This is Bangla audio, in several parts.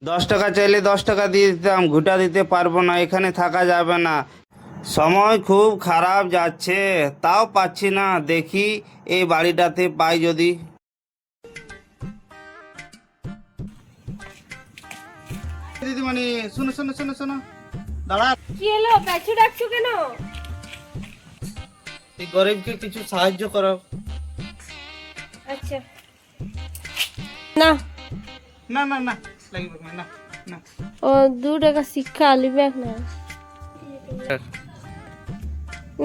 10 টাকা চাইলে 10 টাকা দিয়ে দিতাম, ঘুটা দিতে পারবো না, এখানে থাকা যাবে না। সময় খুব খারাপ যাচ্ছে, তাও পাচ্ছি না, দেখি এই বাড়িটাতে পাই যদি। দিদিমণি শোনো শোনো শোনো শোনো, দাঁড়া। কি হলো, পেছু ডাকছো কেন? এই গরিবকে কিছু সাহায্য করো। আচ্ছা, না না না না লাগবে না, না না। ও 2 টাকা শিক্ষা লিবে না।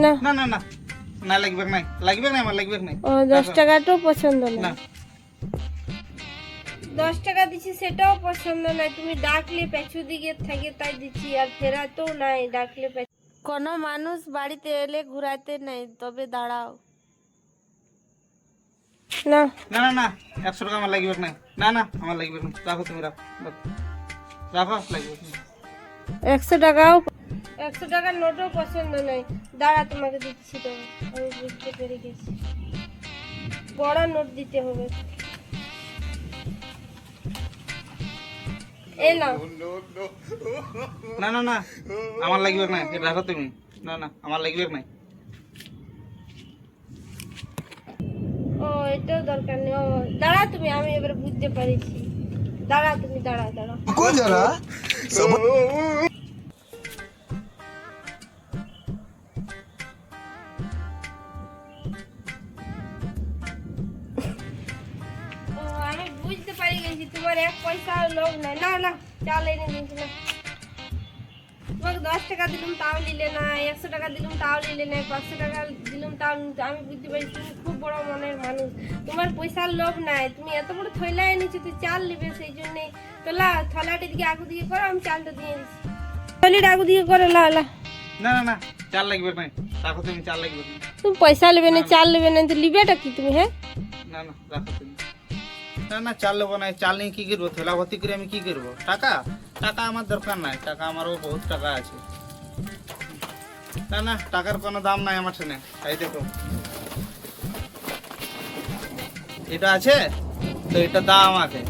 না না না না না লাগবে না, লাগবে না, আমার লাগবে না। ও 10 টাকাটাও পছন্দ না। না 10 টাকা দিছি সেটাও পছন্দ নাই, তুমি ডাকলে পেছু দিকে থাকে তাই দিচ্ছি, আর ফেরাতেও নাই ডাকলে। কোনো মানুষ বাড়িতে এলে ঘুরাতে নাই, তবে দাঁড়াও। না না না না 100 টাকা আমার লাগবে না, না না আমার লাগবে না, রাখো তুমি, রাখো রাখো, লাগবে না। 100 টাকার নোটও পছন্দ নাই, দাঁড়া তোমাকে দিচ্ছি। তো আমি বুঝতে পেরে গেছি, বড় নোট দিতে হবে। এই নাও। না না না আমার লাগবে না, এটা রাখো তুমি। না না আমার লাগবে না। ও এটাও দরকার নেই। ও দাঁড়া তুমি, আমি এবার বুঝতে পারিছি। দাঁড়া তুমি, দাঁড়া দাঁড়া। ও আমি বুঝতে পারি গেছি, তোমার 1 পয়সা লোভ নাই। না না চাল এনে দিয়েছি না। তোমাকে 10 টাকা দিলাম তাও নিলে না, 100 টাকা দিলাম তাও নিলে না, 500 টাকা দিলাম তাও নিলে না। আমি বুঝতে পারি তুমি খুব বড় মনের মানুষ, তোমার পয়সার লোভ নাই। তুমি এত বড় থৈলা এনেছো, তুই চাল নিবে, সেই জন্যে তোলা থলাটি দিকে আগু দিকে করো, আমি চালটা দিয়ে দিচ্ছি। থলিটা আগু দিকে করো, লা লা। না না না চাল লাগবে না, রাখো তুমি, চাল লাগবে না। তুমি পয়সা নেবে না, চাল নেবে না, তো লিবেটা কি তুমি? হ্যাঁ না না রাখো তুমি। না না চাল নেবো না, চাল নিয়ে কি করবো? থোলা ভর্তি করে আমি কি করবো? টাকা টাকা আমার দরকার নাই, টাকা আমারও বহুত টাকা আছে। না না টাকার কোনো দাম নাই আমার সামনে। এই দেখো এটা আছে তো, এটা দাও আমাকে।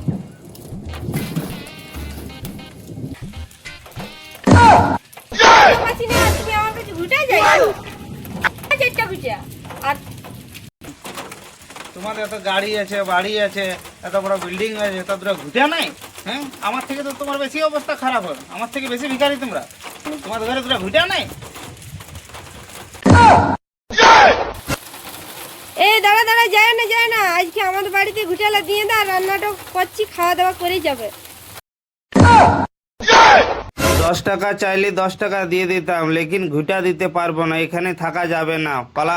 পাচ্ছি না, তুমি আমার কাছে ঘুটে যাই চারটা ঘুটে। আর তোমার এত গাড়ি আছে, বাড়ি আছে, এত বড় বিল্ডিং আছে, তা তোরা ঘুটে নাই? হ্যাঁ আমার থেকে তো তোমার বেশি অবস্থা খারাপ হবে, আমার থেকে বেশি ভিখারি তোমরা। তোমার ঘরে তোরা ঘুটে নাই? এই দাঁড়া দাঁড়া, যায় না যায় না, আজকে আমাদের বাড়িতে ঘুটালা দিয়ে দা, রান্নাটা করছি, খাওয়া দাওয়া করেই যাবে। 10 টাকা চাইলে 10 টাকা দিয়ে দিতাম, লেকিন ঘুটা দিতে পারবো না, এখানে থাকা যাবে না, পালা।